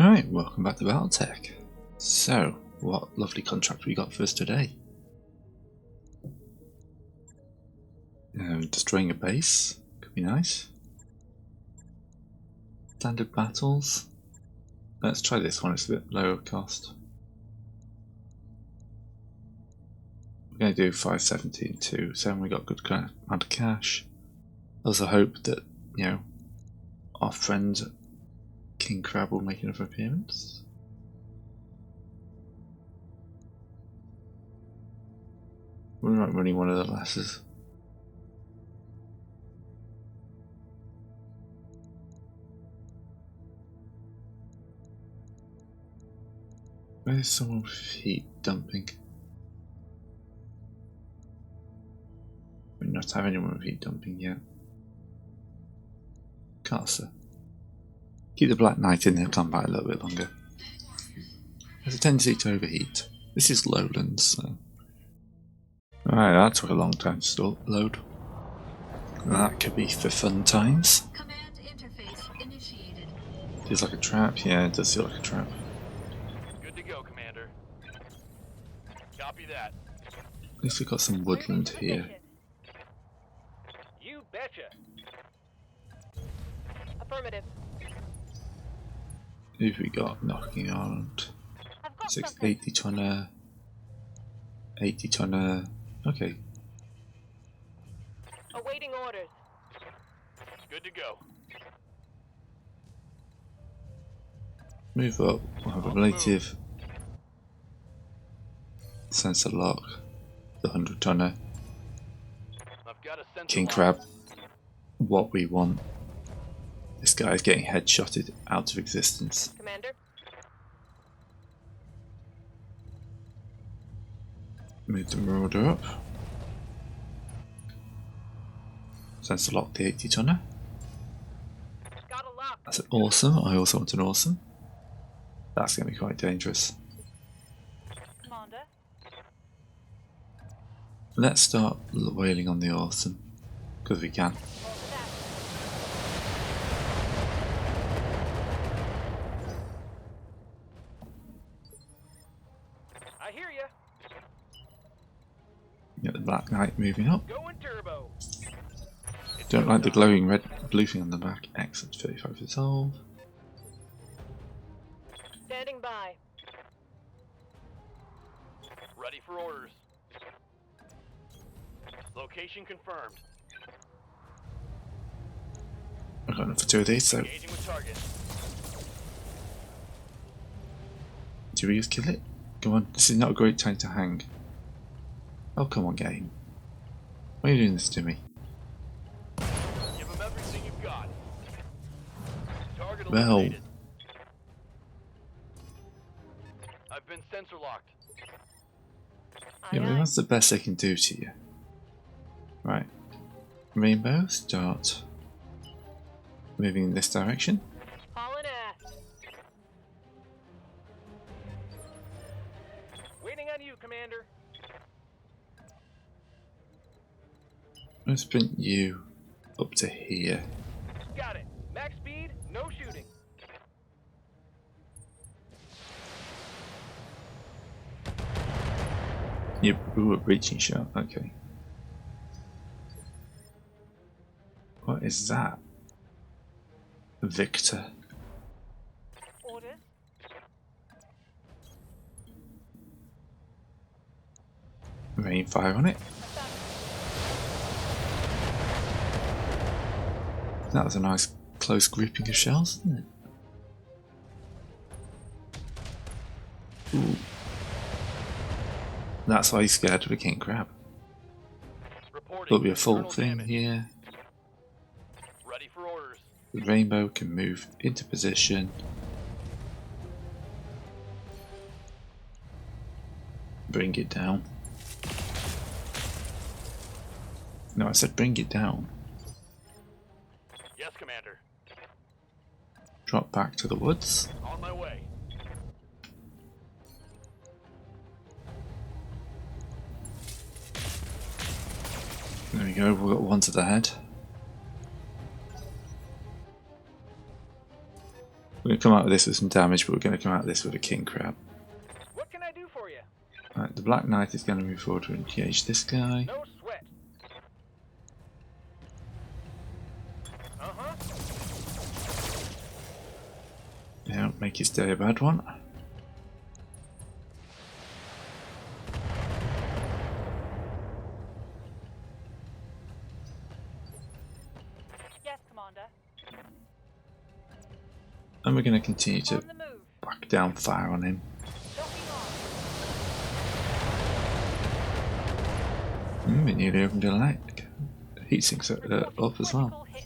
Alright, welcome back to Battletech. So, what lovely contract we got for us today? Destroying a base, could be nice. Standard battles. Let's try this one, it's a bit lower cost. We're going to do 517 too, so we got good amount of cash. Also hope that, you know, our friend King Crab will make another appearance. We're not running one of the lasses. Where's someone with heat dumping? We not have anyone with heat dumping yet. Casa. Keep the Black Knight in there, combat a little bit longer. There's a tendency to overheat. This is lowlands, so. Alright, that took a long time to load. That could be for fun times. Command interface initiated. Feels like a trap, yeah, it does feel like a trap. Good to go, Commander. Copy that. At least we've got some woodland here. You betcha. Affirmative. Who've we got knocking on? 680 tonner. 80 tonner. Okay. Awaiting orders. Good to go. Move up. We'll have a relative sensor lock. The 100 tonner. I've got a sensor King lock. Crab. What we want. This guy's getting headshotted out of existence. Commander. Move the Marauder up. Sensor lock the 80 tonner. Got a lock. That's an awesome. I also want an awesome. That's going to be quite dangerous. Commander. Let's start whaling on the awesome. Because we can. I hear ya. Get the Black Knight moving up. Going turbo. Don't like the glowing red blue thing on the back. Excellent. 35 resolve. Standing by. Ready for orders. Location confirmed. I've got enough for 2 of these, so Engaging with target. do we just kill it? Come on, this is not a great time to hang. Oh, come on, game. Why are you doing this to me? Give them everything you've got. Target Well. eliminated. I've been sensor locked. Yeah, well, that's the best they can do to you. Right. Rainbow, start moving in this direction. Hauling ass. Waiting on you, Commander. Let's sprint you up to here. Got it. Max speed, no shooting. Yep, ooh, a breaching shot, okay. What is that? Victor. Orders. Rain fire on it. That was a nice close grouping of shells, isn't it? Ooh. That's why he's scared of a king crab. Reporting. There'll be a full Internal thing damage. here. Ready for orders. The rainbow can move into position. Bring it down. No, I said bring it down. Yes, Commander. Drop back to the woods. On my way. There we go, we've got one to the head. We're going to come out of this with some damage, but we're going to come out of this with a king crab. What can I do for you? Right, the Black Knight is going to move forward to engage this guy. No sweat. Uh-huh. Yeah, don't make his day a bad one. Yes, Commander. And we're going to continue to On the move. back down fire on him. Locking on. It nearly opened a leg. Heat sinks up as well. Critical hit.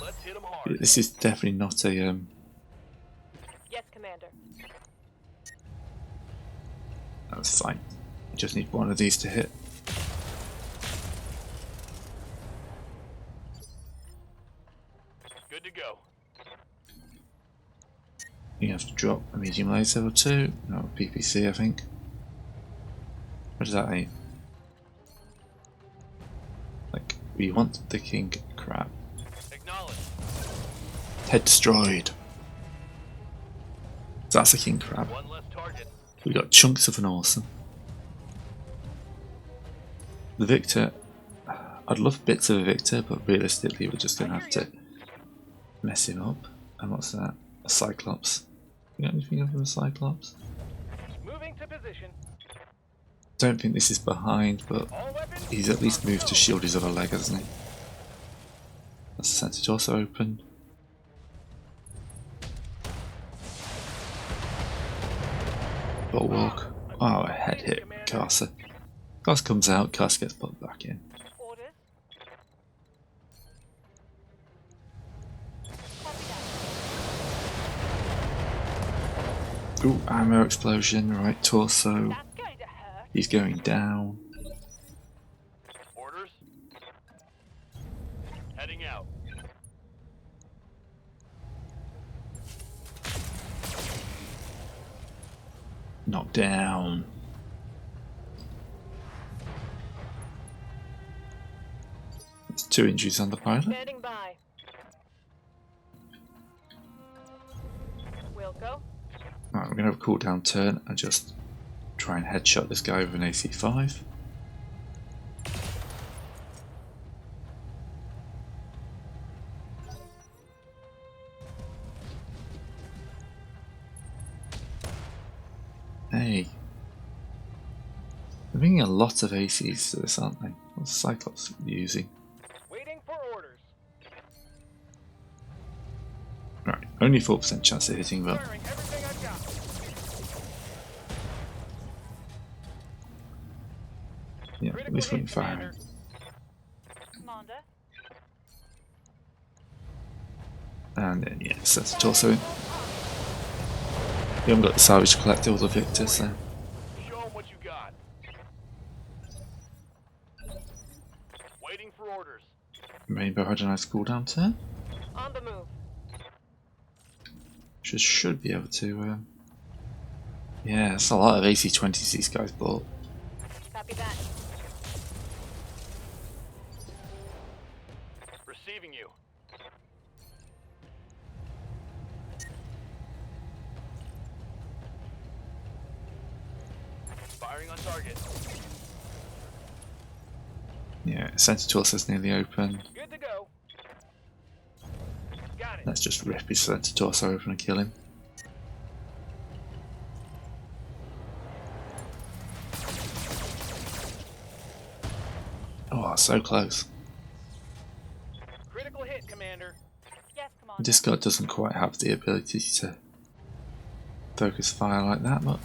Let's hit him hard. This is definitely not a Yes, Commander. that's fine. Just need one of these to hit. Good to go. You have to drop a medium laser or two. No, PPC I think. What does that mean? Like, we want the king crab. Acknowledge. Head destroyed. So that's a king crab. One less target. We got chunks of an awesome. The Victor, I'd love bits of a Victor, but realistically we're just going to have to mess him up. And what's that? A Cyclops. You got anything of a Cyclops? Moving to position. Don't think this is behind, but All weapons. he's at least moved to shield his other leg, hasn't he? That's the sensor torso open. Bulwark. Oh, a head hit. Carcer. Carcer comes out, Carcer gets put back in. Orders. Copy that. Ooh, ammo explosion, right torso. That's going to hurt. He's going down. Orders. Heading out. Knocked down. That's 2 injuries on the pilot. Standing by. Will go. Right, we're going to have a cooldown turn and just try and headshot this guy with an AC5. Hey. They're bringing a lot of ACs to this, aren't they? What's Cyclops using? Waiting for orders. Right, only 4% chance of hitting, but Firing everything I've got. yeah, at Critical least we're hit, firing. Commander. Commander. And then, yeah, sets the torso in. We haven't got the salvage to collect all the victors, so Show 'em what you got. Waiting for orders. Rainbow had a nice cooldown turn. On the move. Should be able to. Yeah, that's a lot of AC20s these guys bought. Copy that. Receiving you. Firing on target. Yeah, center torso's nearly open. Good to go. Got it. Let's just rip his center torso open and kill him. Oh, so close. Critical hit, Commander. Yes, Commander. This guy doesn't quite have the ability to focus fire like that, but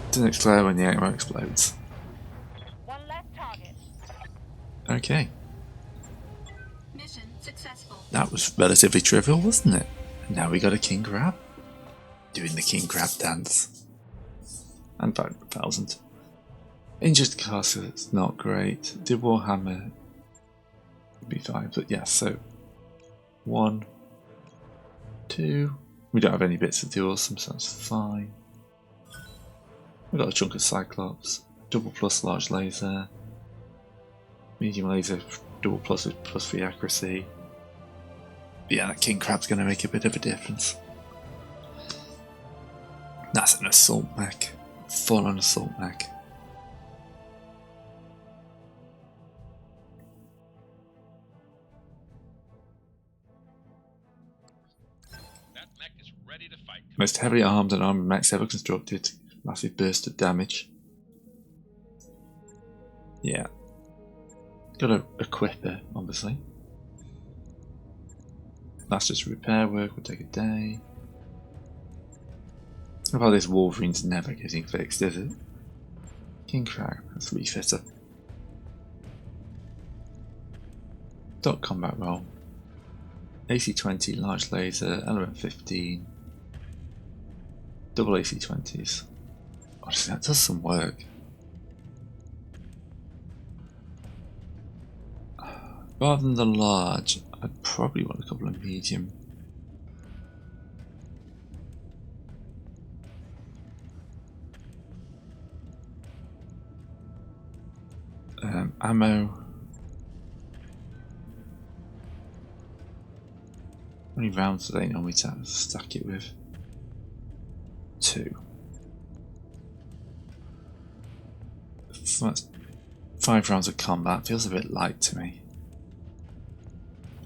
it doesn't explode when the ammo explodes. One less target. Okay, Mission successful. that was relatively trivial, wasn't it? And now we got a king crab. Doing the king crab dance. And 500,000. Injured Castle, it's not great. Did Warhammer would be fine, but yeah, so 1, 2. We don't have any bits to do awesome, so that's fine. We've got a chunk of Cyclops, double plus large laser, medium laser, double plus with +3 accuracy. Yeah, that king crab's going to make a bit of a difference. That's an assault mech. Full on assault mech. That mech is ready to fight. Most heavily armed and armoured mechs ever constructed. Massive burst of damage. Yeah. Got to equip her, obviously. That's just repair work, will take a day. How about this Wolverine's never getting fixed, is it? King Crab, that's refitter. Dot combat roll. AC-20, large laser, element 15. Double AC-20s. Honestly, that does some work. Rather than the large, I'd probably want a couple of medium. Ammo. How many rounds do they normally stack it with? 2. That's 5 rounds of combat. Feels a bit light to me.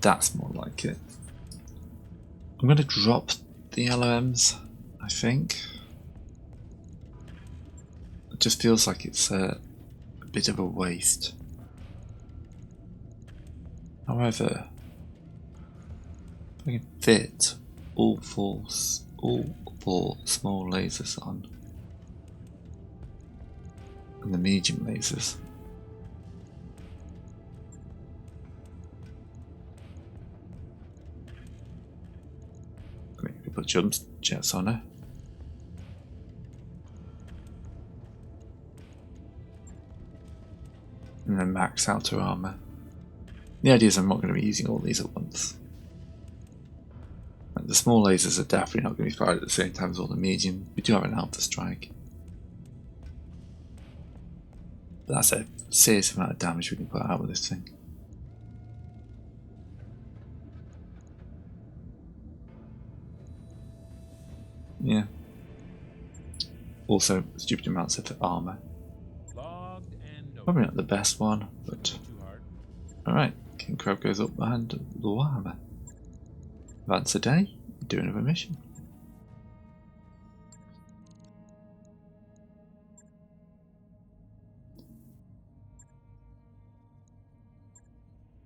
That's more like it. I'm going to drop the LOMs, I think. It just feels like it's a bit of a waste. However, if I can fit all four small lasers on, and the medium lasers, I mean, we could put jump jets on her. And then max out her armour. The idea is I'm not going to be using all these at once. The small lasers are definitely not going to be fired at the same time as all the medium. We do have an alpha strike. But that's a serious amount of damage we can put out with this thing. Yeah. Also, stupid amounts of armour. Probably not the best one, but alright. King Crab goes up behind the Warhammer. That's a day, do another mission.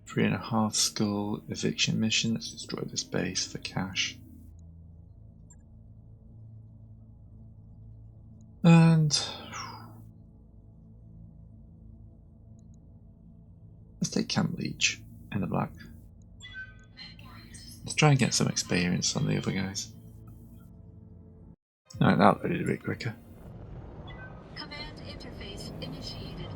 Three and a half skull eviction mission. Let's destroy this base for cash. And let's take Camp Leech in the black. Let's try and get some experience on the other guys. Alright, that loaded a bit quicker. Command interface initiated.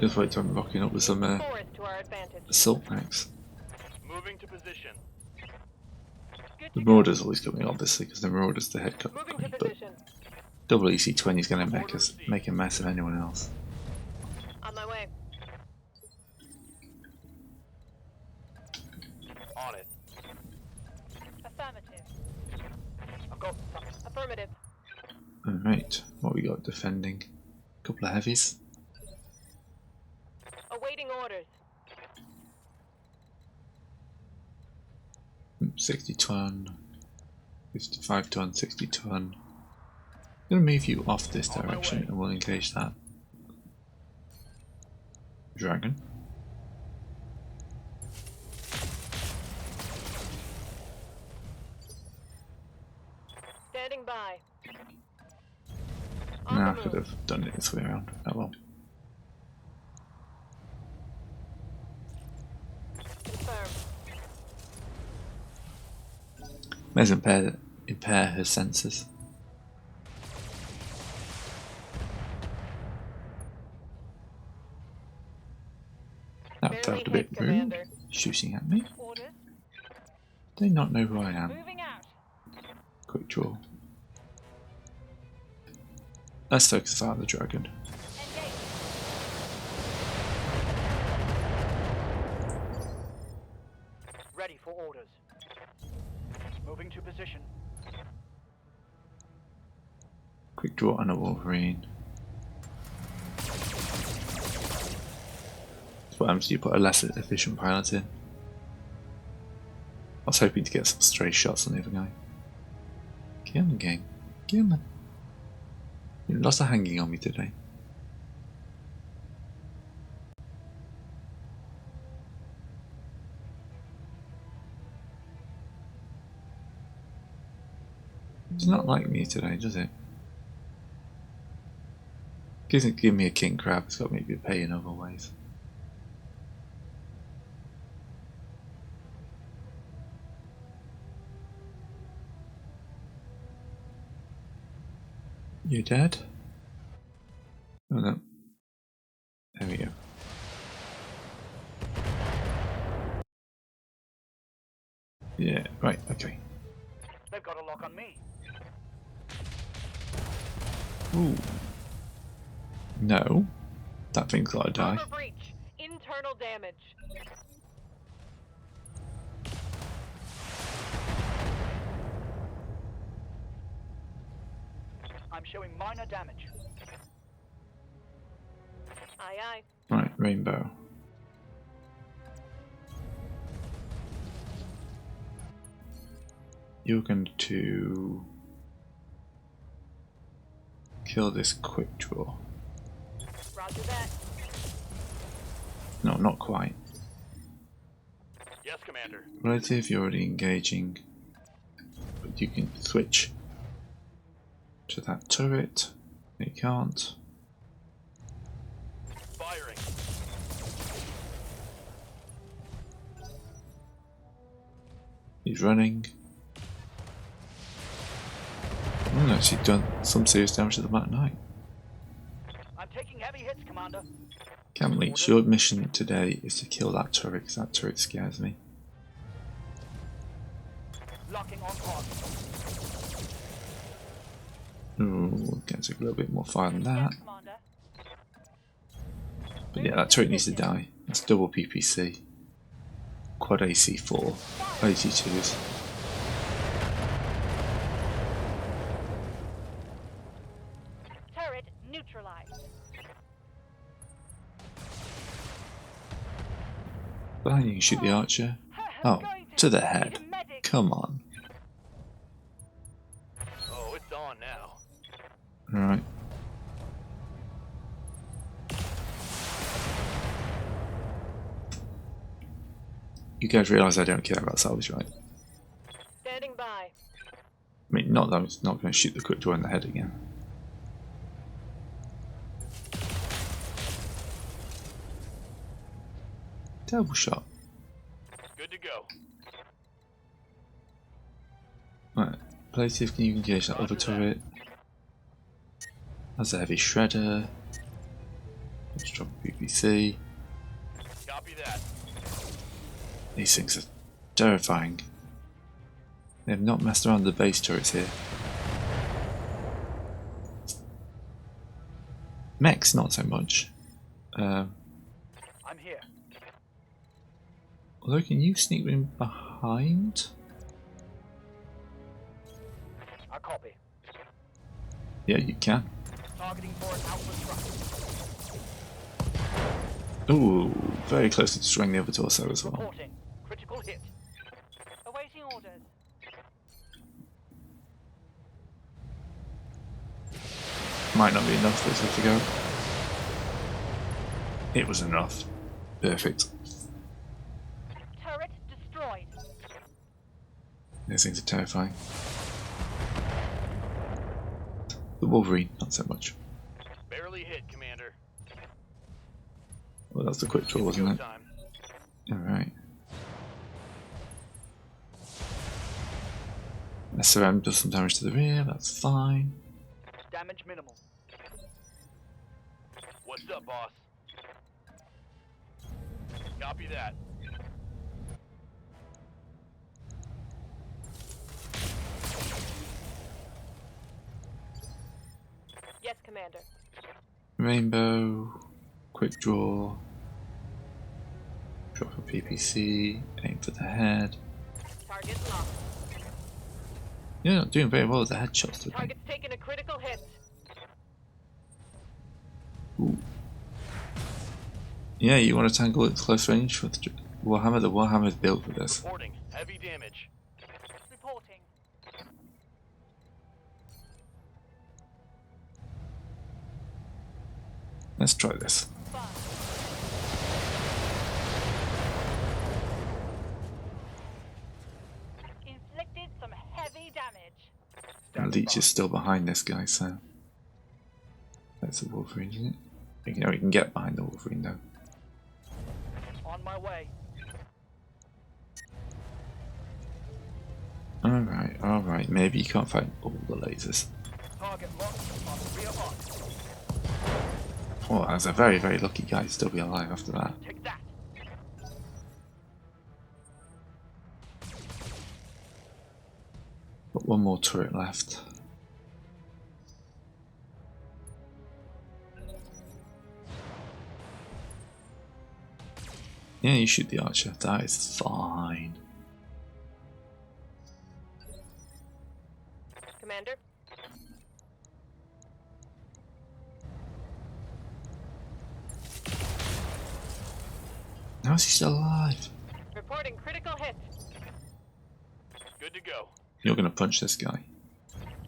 Just wait till I'm rocking up with some Forest to our advantage. assault mechs. Moving to position. Good The to go. Marauder's always coming, obviously, because the Marauder's the head cut Moving queen, to but position. double EC20 is going to make a mess of anyone else. On my way. On it. Affirmative. I'll go. Affirmative. Alright, what we got defending? A couple of heavies. Awaiting orders. 60 ton, 55 ton, 60 ton. I'm going to move you off this On my direction way. and we'll engage that dragon. Standing by. On Nah, I the could move. have done it this way around. Oh well. Confirm. May as well impair her senses. That Barely felt a bit hit, rude, Commander. shooting at me. Orders. They not know who I am. Moving out. Quick draw. Let's focus on the dragon. Engage. Ready for orders. Moving to position. Quick draw and a Wolverine. What happens if you put a less efficient pilot in? I was hoping to get some stray shots on the other guy. Get on the game. Get on the... You've lots of hanging on me today. Does not like me today, does it? Doesn't give me a king crab, it's got maybe a pay in other ways. You dead? Oh no. There we go. Yeah, right, okay. They've got a lock on me. Ooh. No. That thing's gotta die. Armor breach. Internal damage. I'm showing minor damage. Aye aye. Right, rainbow. You're going to kill this quick draw. Roger that. No, not quite. Yes, Commander. Relative, you're already engaging. But you can switch to that turret. No, you can't. Firing. He's running. Actually done some serious damage to the Black Knight. I'm taking heavy hits, Commander. Camleech, your mission today is to kill that turret, because that turret scares me. Locking on target. Ooh, gonna take a little bit more fire than that. Yes, Commander. But yeah, that turret needs to die. That's double PPC. Quad AC4. AC2s. Turret neutralized. Behind you can shoot the archer. Oh, to the head. Come on. Oh, it's on now. Alright. You guys realise I don't care about salvage, right? Standing by. I mean, not that I'm not going to shoot the quick draw in the head again. Double shot. Good to go. Right. Plative, can you engage that other turret? That's a heavy shredder. Let's drop PPC. Copy that. These things are terrifying. They have not messed around with the base turrets here. Mechs, not so much. I'm here. Although, can you sneak in behind? I copy. Yeah, you can. Targeting for an alpha strike. Ooh, very close to destroying the other torso as well. Reporting. Critical hit. Awaiting orders. Might not be enough, but it's good to go. It was enough. Perfect. Turret destroyed. These things are terrifying. The Wolverine, not so much. Barely hit, Commander. Well, that's the quick draw, wasn't it? Time. Alright. SRM does some damage to the rear, that's fine. Damage minimal. What's up, boss? Copy that. Yes, Commander. Rainbow, quick draw, Drop a PPC, aim for the head. Target locked. You're not doing very well with the headshots today. Target's taking a critical hit. Ooh. Yeah, you want to tangle at close range with Warhammer? The Warhammer's built for this. Reporting heavy damage. Reporting. Let's try this. Fire. Inflicted some heavy damage. And Leech is still behind this guy, so that's a Wolverine, isn't it? You know, we can get behind the Wolverine though. On my way. Alright, maybe you can't fight all the lasers. Target locked on rear lock. Oh, I was a very, very lucky guy to still be alive after that. Take that. Got one more turret left. Yeah, you shoot the archer. That is fine. Commander. How is he still alive? Reporting critical hit. Good to go. You're gonna punch this guy.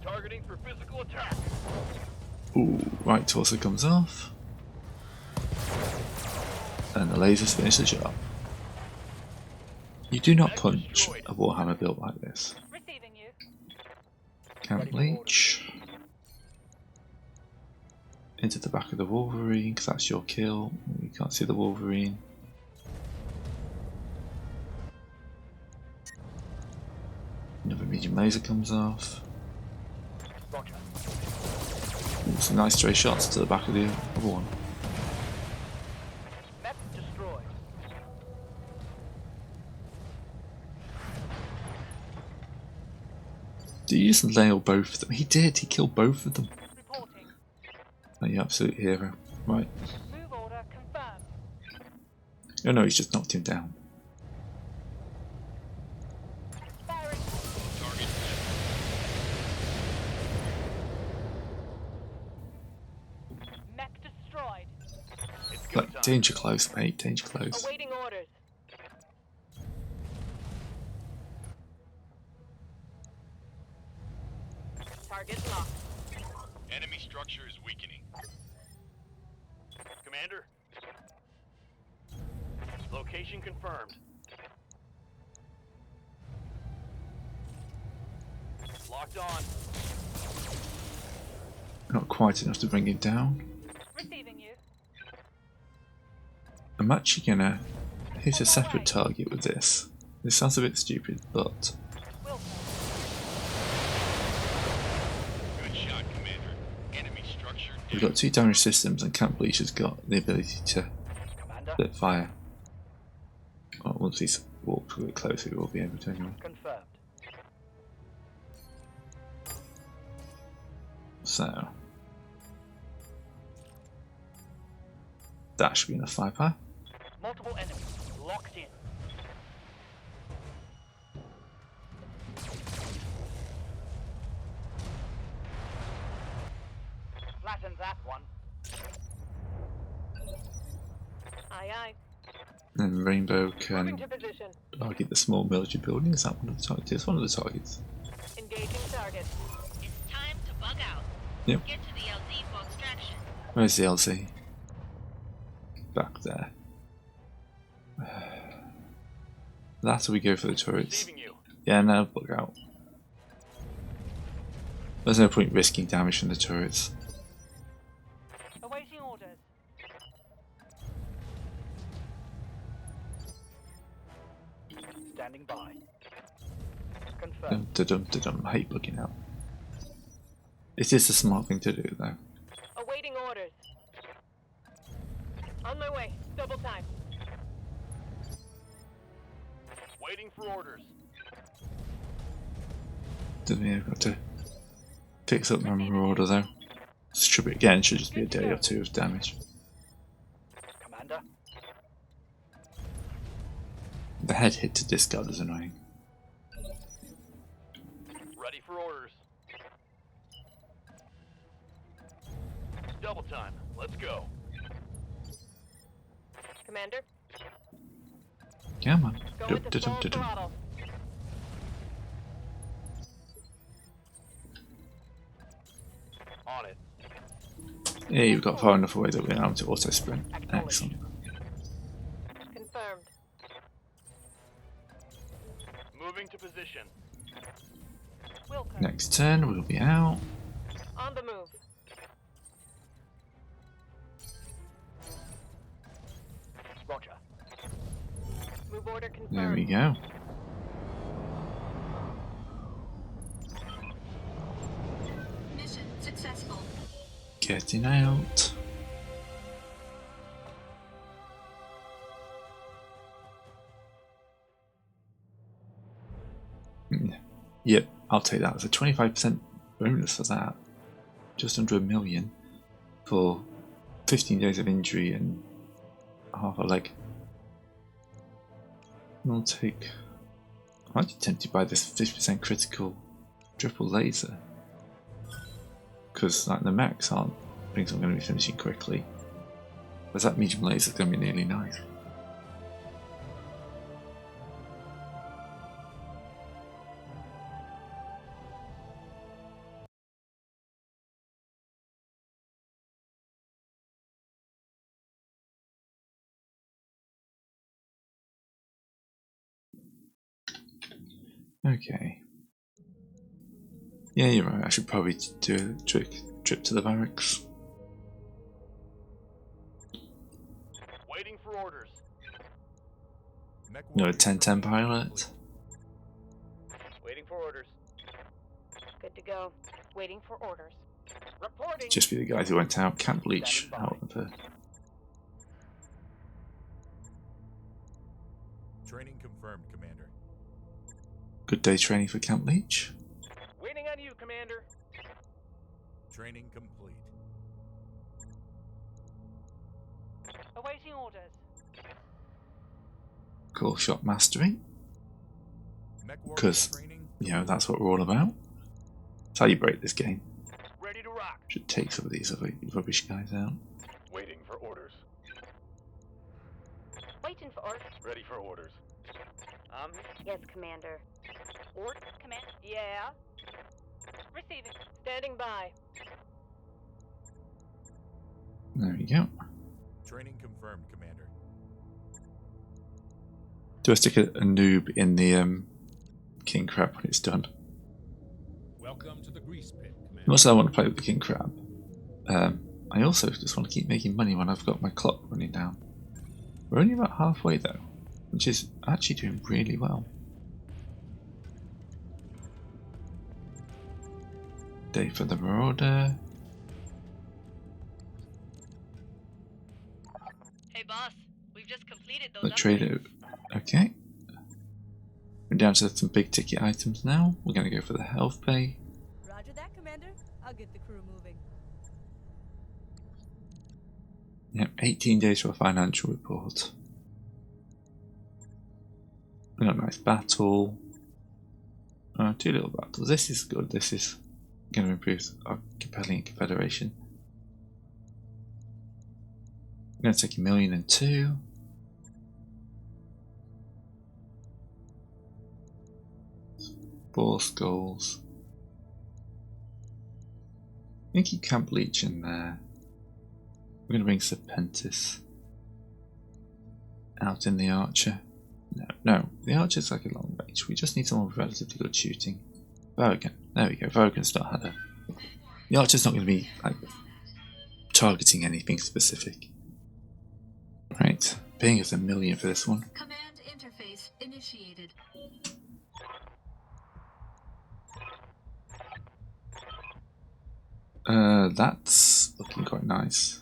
Targeting for physical attack. Ooh, right torso comes off. And the lasers finish the job. You do not punch a Warhammer built like this. Receiving you. Camp Leech. Into the back of the Wolverine, because that's your kill. You can't see the Wolverine. Another medium laser comes off. Roger. Ooh, some nice stray shots to the back of the other one. Mech destroyed. Did you just nail both of them? He did, he killed both of them. Reporting. Oh, you absolute hero. Right. Move order confirmed. Oh no, he's just knocked him down. Firing. Target Mech destroyed. It's go Like, time. danger close, mate, danger close. Awaiting orders. Target locked. enemy structure is weakening. Commander. Location confirmed. Locked on. Not quite enough to bring him down. Receiving you. I'm actually gonna hit a separate target with this. This sounds a bit stupid, but Will Good shot, Commander. Enemy structure we've down. got two damage systems and Camp Leech has got the ability to Commander. split fire. Well, once he's walked a bit closer, we will be able to anyway. Confirmed. So that should be enough firepower. Multiple enemies locked in. Flatten that one. Aye aye. And Rainbow Moving can to position. target the small military building. Is that one of the targets? It's one of the targets. Engaging target. It's time to bug out. Yep. Get to the LZ for extraction. Where's the LZ? Back there. That's where we go for the turrets. Receiving you. Yeah, no, bug out. There's no point risking damage from the turrets. Awaiting orders. Standing by. Confirmed. Dum-da-dum-da-dum. I hate bugging out. It is the smart thing to do, though. Awaiting orders. On my way. Double time. Waiting for orders. Doesn't mean I've got to fix up my Marauder, though. Should be, again, should just be a day or two of damage. Commander. The head hit to discard is annoying. Ready for orders. Double time. Let's go. Commander, Come on. go Dum, into dum, full dum, dum. throttle. On it. Yeah, you've got far enough away that we're able to auto sprint. Excellent. Confirmed. Moving to position. Wilco, Next turn, we'll be out. on the move. Roger. Move order confirmed. There we go. Mission successful. Getting out. Yep, I'll take that. It's a 25% bonus for that. Just under $1 million for 15 days of injury and half a leg. I'll take. I'm actually tempted by this 50% critical triple laser. Because like the mechs aren't things I'm going to be finishing quickly. Whereas that medium laser is going to be nearly nice. Okay. Yeah, you're right. I should probably do a trip to the barracks. Waiting for orders. No, a 10-10 pilot. Waiting for orders. Good to go. Waiting for orders. Reporting. Just be the guys who went out. Can't leech out of the. Training confirmed, Commander. Good day training for Camp Leech. Waiting on you, Commander. Training complete. Awaiting orders. Call shot mastery. Mech warrior Because, training. you know, that's what we're all about. That's how you break this game. Ready to rock. Should take some of these other rubbish guys out. Waiting for orders. Waiting for orders. Ready for orders. Yes, Commander. Or command. Yeah. Receiving. Standing by. There we go. Training confirmed, Commander. Do I stick a noob in the king crab when it's done? Welcome to the grease pit, Commander. Much as I want to play with the king crab, I also just want to keep making money when I've got my clock running down. We're only about halfway though, which is actually doing really well. Day for the Marauder. Hey boss, we've just completed those The upgrades. trader. Okay. We're down to some big ticket items now. We're going to go for the health pay. Roger that, Commander. I'll get the crew moving. Yep, 18 days for a financial report. We got a nice battle. 2 little battles. This is good. This is going to improve our compelling confederation. I'm going to take 1,000,002. Four skulls. I'm going to keep Camp Leech in there. We're going to bring Serpentis out in the Archer. No, the Archer's like a long range. We just need someone with relatively good shooting. Vogan. There we go. Vogan's not had a. The Archer's not going to be like targeting anything specific. Right, paying us 1,000,000 for this one. Command interface initiated. That's looking quite nice.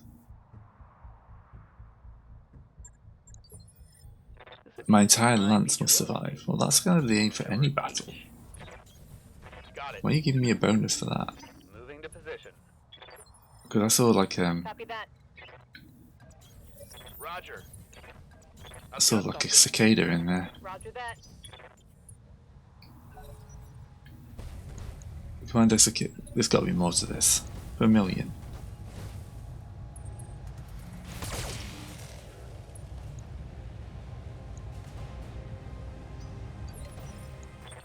My entire lance must survive. Well, that's going to be the aim for any battle. Got it. Why are you giving me a bonus for that? Moving to position. Because I saw like Copy that. Roger. Sort of like a cicada in there. Roger that. Commando cicada. There's got to be more to this. For 1 million.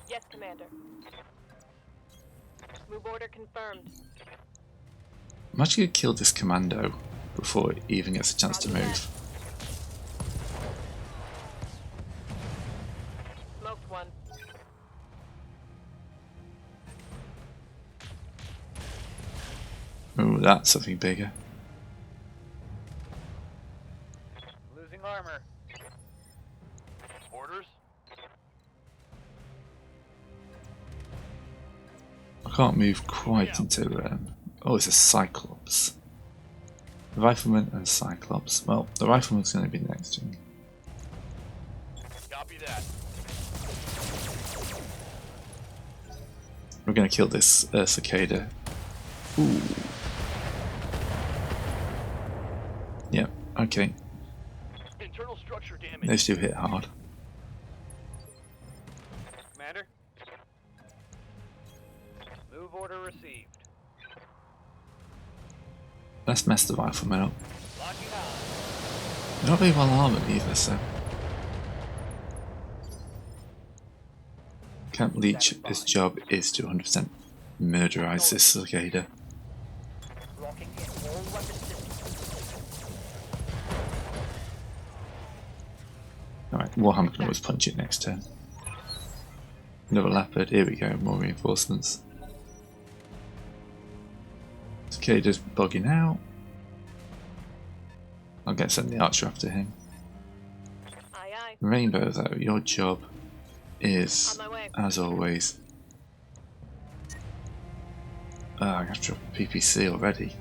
Yes, Commander. Move order confirmed. I'm actually going to kill this commando before it even gets a chance to move. Smoked one. Oh, that's something bigger. Losing armor. Orders? I can't move quite into oh, it's a Cyclops. The Rifleman and Cyclops. Well, the Rifleman's going to be next to me. Copy that. We're going to kill this cicada. Ooh. Yeah, okay. Internal structure damage. Those two hit hard. Commander? Move order received. Let's mess the Rifleman up. Locking on. They're not very well armoured either, so. Camp Leech, his job is to 100% murderize this cicada. Locking in all weapon systems. Alright, Warhammer can always punch it next turn. Another leopard, here we go, more reinforcements. Cicada's bugging out. I'll get send the archer after him. Aye, aye. Rainbow though, your job is, On my way. as always. I have to drop a PPC already.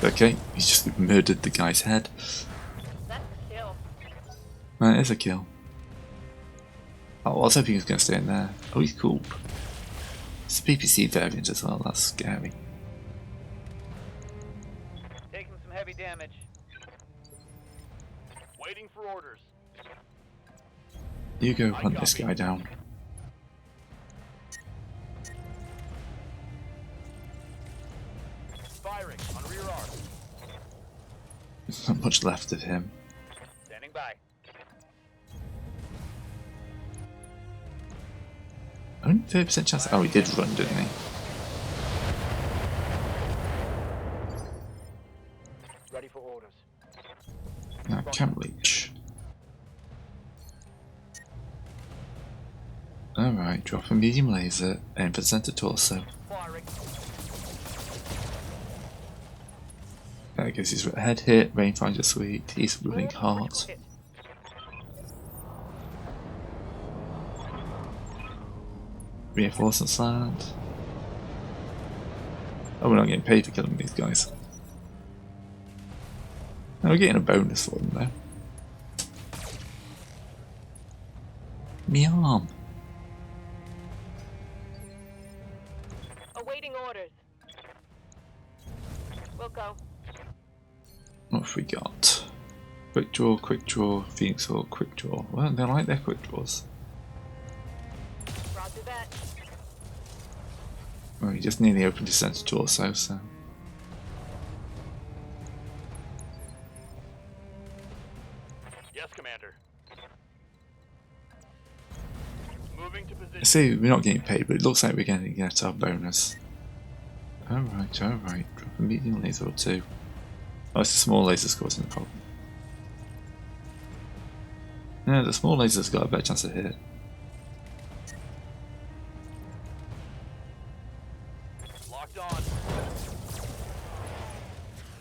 Okay, he just murdered the guy's head. That's a kill. That is a kill. Oh, I was hoping he was going to stay in there. Oh, he's cool. It's a PPC variant as well, that's scary. Taking some heavy damage. Waiting for orders. You go hunt this guy down. Firing on rear arm. There's not much left of him. Standing by. Only 30% chance. Oh, he did run, didn't he? Ready for orders. No, Camp Leech. Alright, drop a medium laser, aim for the center torso. Firing. There goes his head hit, rangefinder sweet, he's running hot. Hit. Reinforcements land. Oh, we're not getting paid for killing these guys. No, we're getting a bonus for them though. Me arm. Awaiting orders. We'll go. What have we got? Quick draw, Phoenix Hawk, quick draw. Well, they like their quick draws. Roger that. Well, he just nearly opened his center torso, so. Yes, Commander. Moving to position. See, we're not getting paid, but it looks like we're going to get our bonus. Alright, alright. Drop a medium laser or two. Oh, it's the small laser's causing the problem. Yeah, the small laser's got a better chance of hit. Locked on.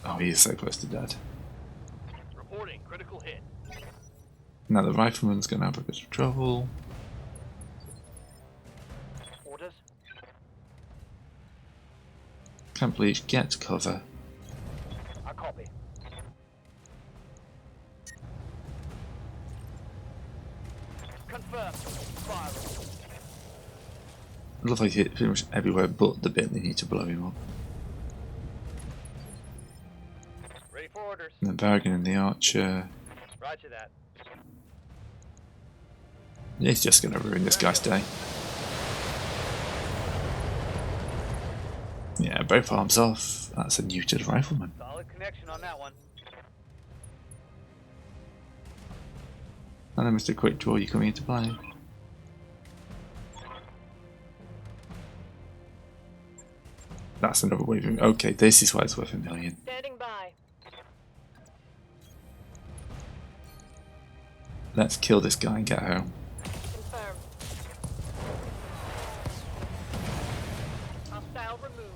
Oh, he is so close to dead. Reporting critical hit. Now the rifleman's going to have a bit of trouble. Orders. Camp Leech, get to cover. I copy. Confirmed. Firing. It looks like he hit pretty much everywhere but the bit they need to blow him up. Ready for orders. orders. And the Barragan and the Archer. Roger that. It's just going to ruin this guy's day. Yeah, both arms off. That's a neutered rifleman. Solid connection on that one. And then Mr. Quick Draw, you coming into play. That's another wave. Okay, this is why it's worth $1 million. Standing by. Let's kill this guy and get home. Confirmed. Hostile removed.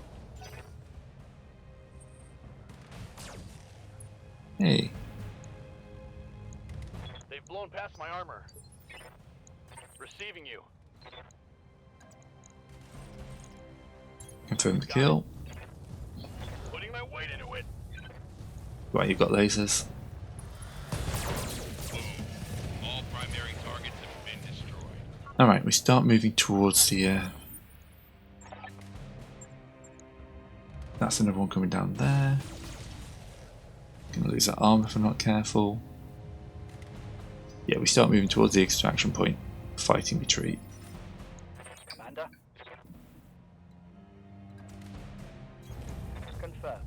Hey, They've blown past my armor. Receiving you. confirm the kill. Putting my weight into it. Right, you've got lasers. Boom. All primary targets have been destroyed. Alright, we start moving towards the... That's another one coming down there. Gonna lose that arm if I'm not careful. Yeah, we start moving towards the extraction point. Fighting retreat. Commander. Confirmed.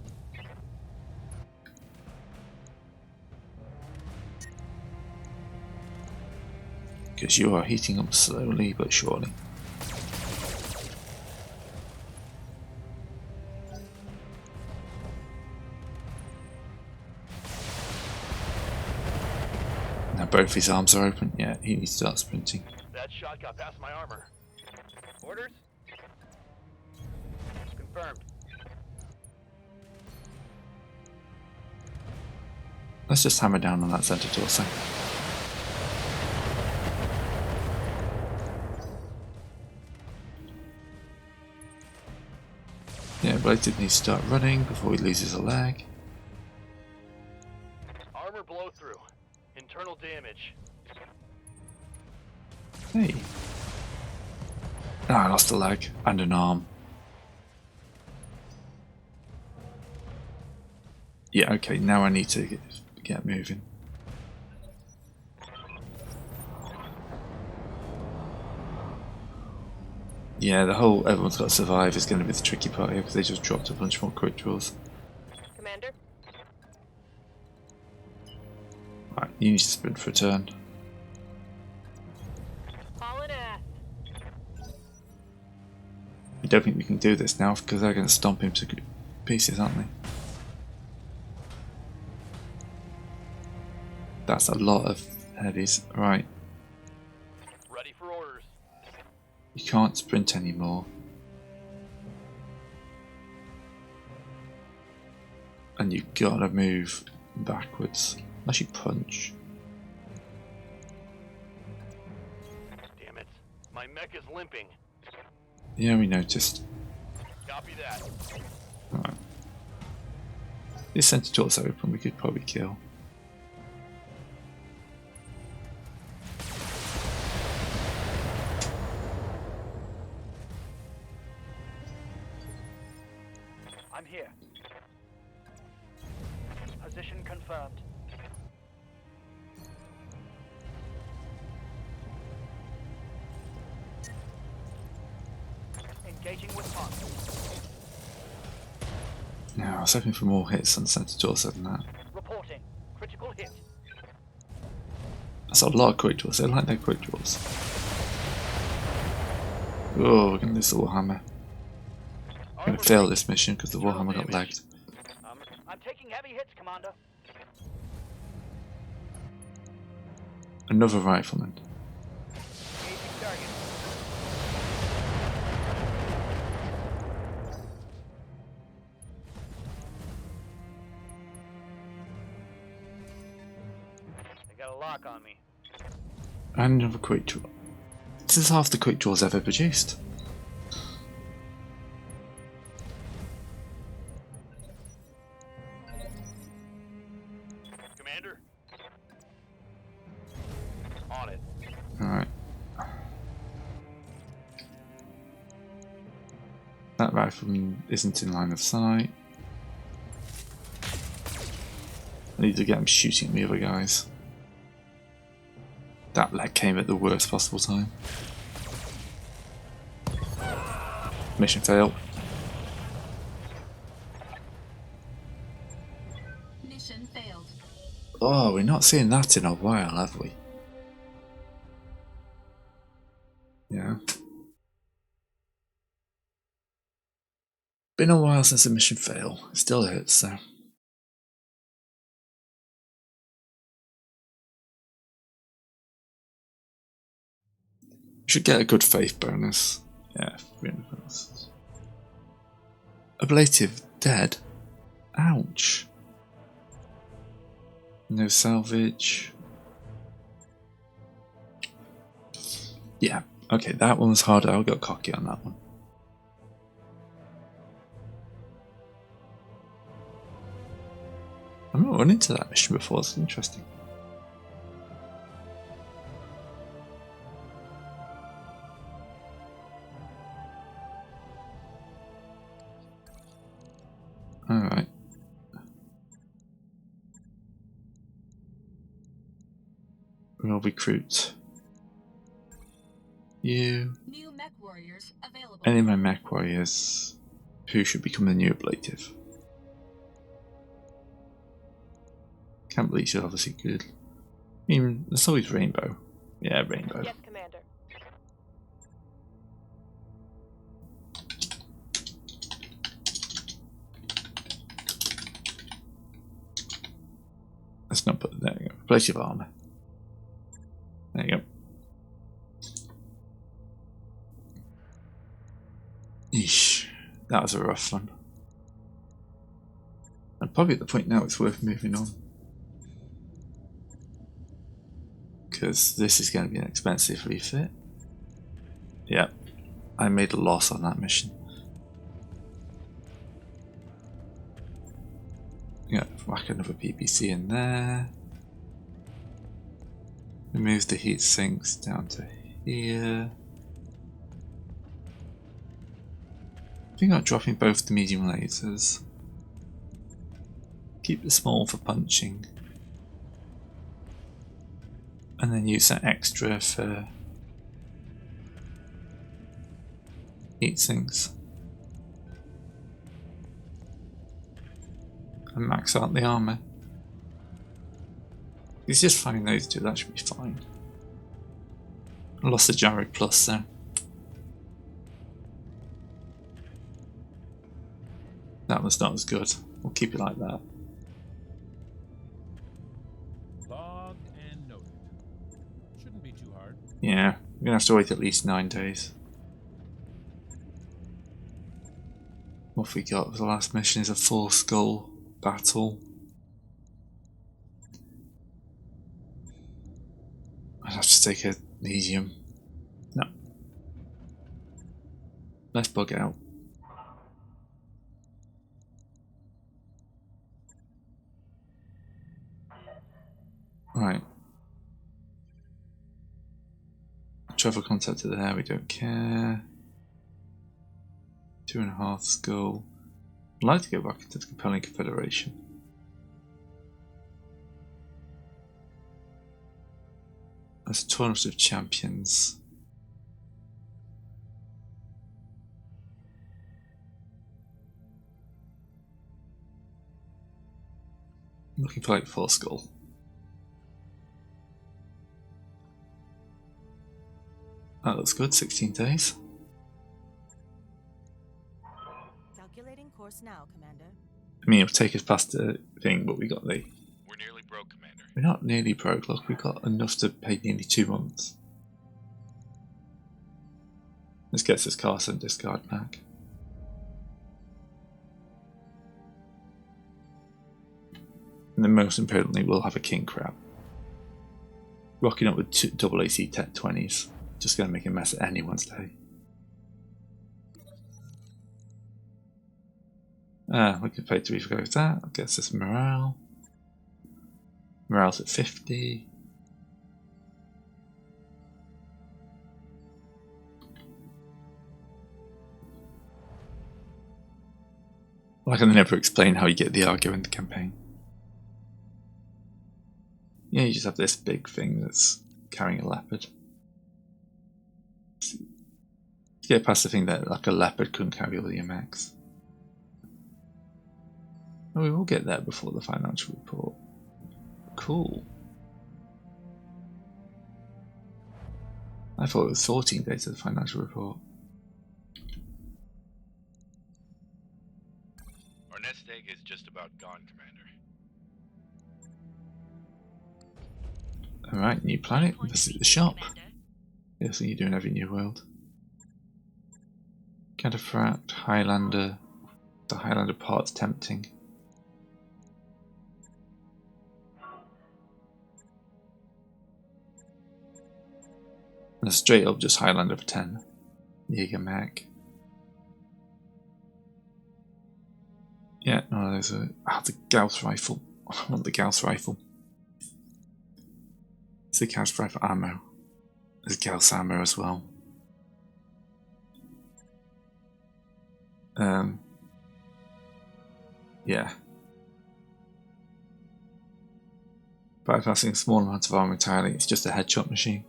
Because you are heating up slowly but surely. Now both his arms are open. Yeah, he needs to start sprinting. That shot got past my armor. Orders? Confirmed. Let's just hammer down on that center torso. Yeah, Bladed needs to start running before he loses a leg. Armor blow through. Internal damage. Hey. Ah, I lost a leg and an arm. Yeah, okay, now I need to get moving. Yeah, the whole everyone's got to survive is going to be the tricky part here because they just dropped a bunch more quick draws. Commander. Right, you need to sprint for a turn. Hauling ass. I don't think we can do this now because they're going to stomp him to pieces, aren't they? That's a lot of heavies. Right, Ready for orders. you can't sprint anymore. And you gotta move backwards. Unless you punch. Damn it. My mech is limping. Yeah, we noticed. Copy that. Alright. This center door's open, we could probably kill. I'm here. Position confirmed. Engaging with hostiles. Now, I was hoping for more hits on the center torso than that. Reporting. Critical hit. That's a lot of quick draws. They like their quick draws. Oh, we're gonna lose the Warhammer. I'm gonna fail this mission because the Warhammer got lagged. I'm taking heavy hits, Commander. Another rifleman. Engaging target. They got a lock on me. And another quick draw. This is half the quick draws ever produced. Commander? On it. Alright. That rifleman isn't in line of sight. I need to get him shooting at the other guys. That leg came at the worst possible time. Mission failed. Mission failed. Oh, we're not seeing that in a while, have we? Yeah. Been a while since a mission failed. It still hurts though. Should get a good faith bonus. Yeah, 300 bonuses. Ablative dead. Ouch. No salvage. Yeah, okay, that one was harder. I got cocky on that one. I've not run into that mission before, it's interesting. Alright. We'll recruit you. New mech warriors available. Any of my mech warriors who should become the new ablative. Camp Leech is obviously good. Even there's always Rainbow. Yeah, Rainbow. Yes, Commander. Let's not put there you go. Place your armor. There you go. Eesh. That was a rough one. And probably at the point now it's worth moving on. Because this is going to be an expensive refit. Yep. I made a loss on that mission. Yeah, whack another PPC in there. Remove the heat sinks down to here. I think I'm dropping both the medium lasers. Keep the small for punching. And then use that extra for heat sinks. And max out the armor. It's just finding those two, that should be fine. I lost the Jarrod Plus there. That was not as good. We'll keep it like that. Logged and noted. Shouldn't be too hard. Yeah, we're gonna have to wait at least 9 days. What have we got? The last mission is a 4-skull battle. I'd have to take a medium. No. Let's bug out. Right. Travel contact to there, we don't care. 2.5 skull. I'd like to go back into the compelling confederation. There's a tournament of champions. I'm looking for like 4 skull. That looks good, 16 days. Calculating course now, Commander. I mean, it'll take us past the thing, but we got the... We're nearly broke, Commander. We're not nearly broke, look, we've got enough to pay nearly 2 months. This gets us Carson discard back. And then most importantly, we'll have a king crab. Rocking up with 2 double AC Tech 20s. Just going to make a mess of anyone's day. We could pay 3 for that. Gets us morale. Morale's at 50. Like I never explain how you get the Argo in the campaign. Yeah, you just have this big thing that's carrying a leopard. To get past the thing that like a leopard couldn't carry all your mechs. Oh, we will get there before the financial report. Cool. I thought it was 14 days of the financial report. Our nest egg is just about gone, Commander. Alright, new planet. Visit the shop. Yes, so you're doing every new world. Cataphract, Highlander. The Highlander part's tempting. And straight up just Highlander for 10. Jaeger mech. Yeah, no, there's a. Ah, the Gauss rifle. I want the Gauss rifle. It's the Gauss rifle ammo. There's Gauss ammo as well. Yeah. Bypassing small amounts of armor entirely, it's just a headshot machine.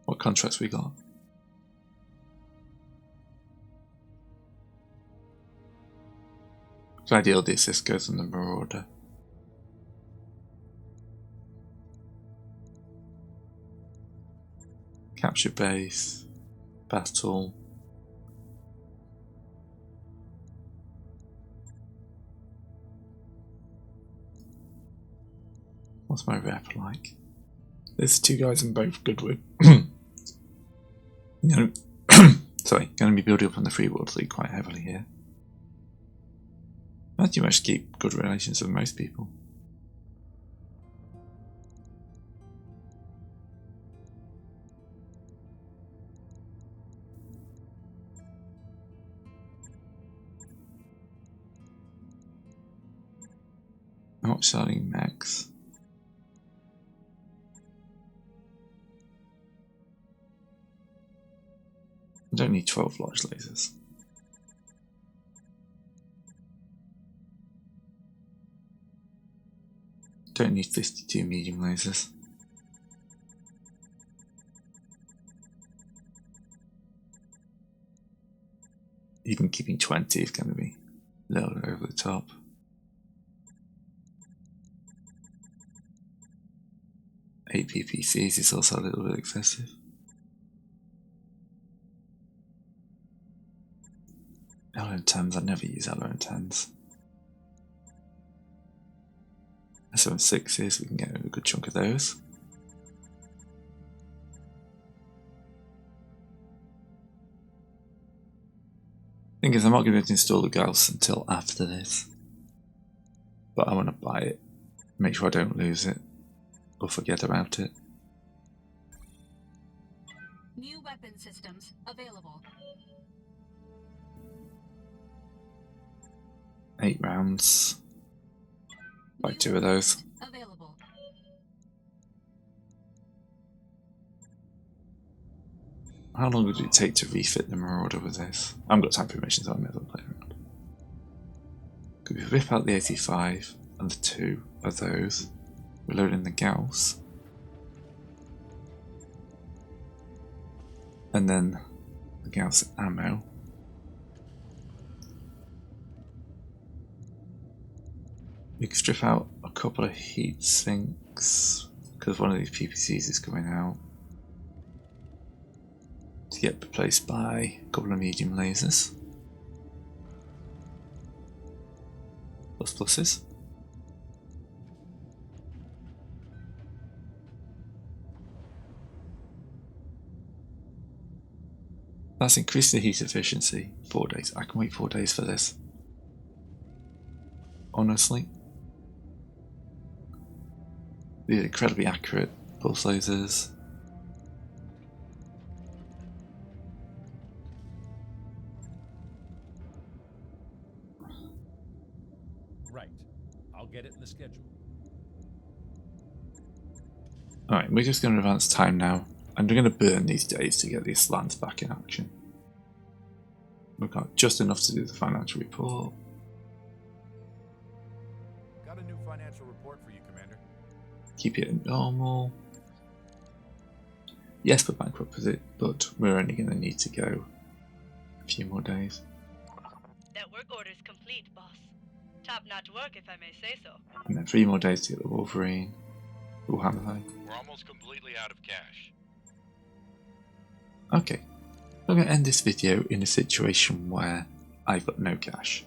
What contracts we got? Gladial assist goes on the Marauder. Capture base. Battle. What's my rep like? There's two guys I'm both good with. You know, sorry, going to be building up on the Free World League quite heavily here. I do much keep good relations with most people. Not selling mechs. I don't need 12 large lasers. Don't need 52 medium lasers. Even keeping 20 is going to be a little over the top. Eight PPCs is also a little bit excessive. LN10s, I never use LN10s. SM6s, we can get a good chunk of those. Thing is, I'm not going to be able to install the Gauss until after this. But I want to buy it, make sure I don't lose it or forget about it. New weapon systems available. 8 rounds. Buy 2 of those. Available. How long would it take to refit the Marauder with this? I haven't got time for missions, so I may as well play around. Could we rip out the 85 and the 2 of those? Reloading the Gauss. And then the Gauss ammo. We can strip out a couple of heat sinks because one of these PPCs is coming out to get replaced by a couple of medium lasers. Pluses. That's increased the heat efficiency. 4 days. I can wait 4 days for this. Honestly. These are incredibly accurate pulse lasers. Right. I'll get it in the schedule. Alright, we're just going to advance time now. And we're going to burn these days to get these slants back in action. We've got just enough to do the financial report. you, Commander. Keep it at normal. Yes, we're bankrupt with it, but we're only going to need to go a few more days. That work order's complete, boss. Top-notch work, if I may say so. And then 3 more days to get the Wolverine. Warhammer. We're almost completely out of cash. Okay, I'm going to end this video in a situation where I've got no cash.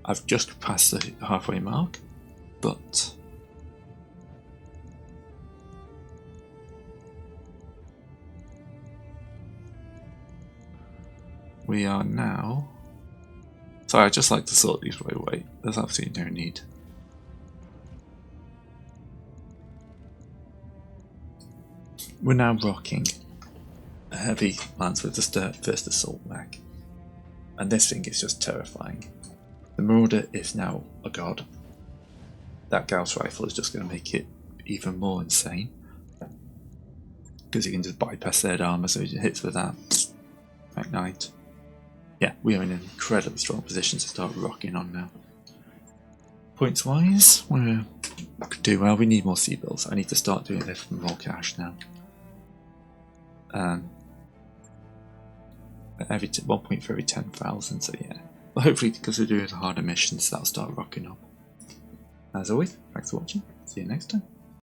I've just passed the halfway mark, but we are now... Sorry, I'd just like to sort these right away. There's absolutely no need. We're now rocking a heavy lance with the first assault mech, and this thing is just terrifying. The Marauder is now a god. That Gauss rifle is just going to make it even more insane, because you can just bypass their armor, so it hits with that. Night. Yeah, we are in an incredibly strong position to start rocking on now. Points wise, we could do well. We need more sea bills. I need to start doing this for more cash now. Every 1 point for every 10,000, so yeah. But hopefully, because we're doing harder missions, that'll start rocking up. As always, thanks for watching. See you next time.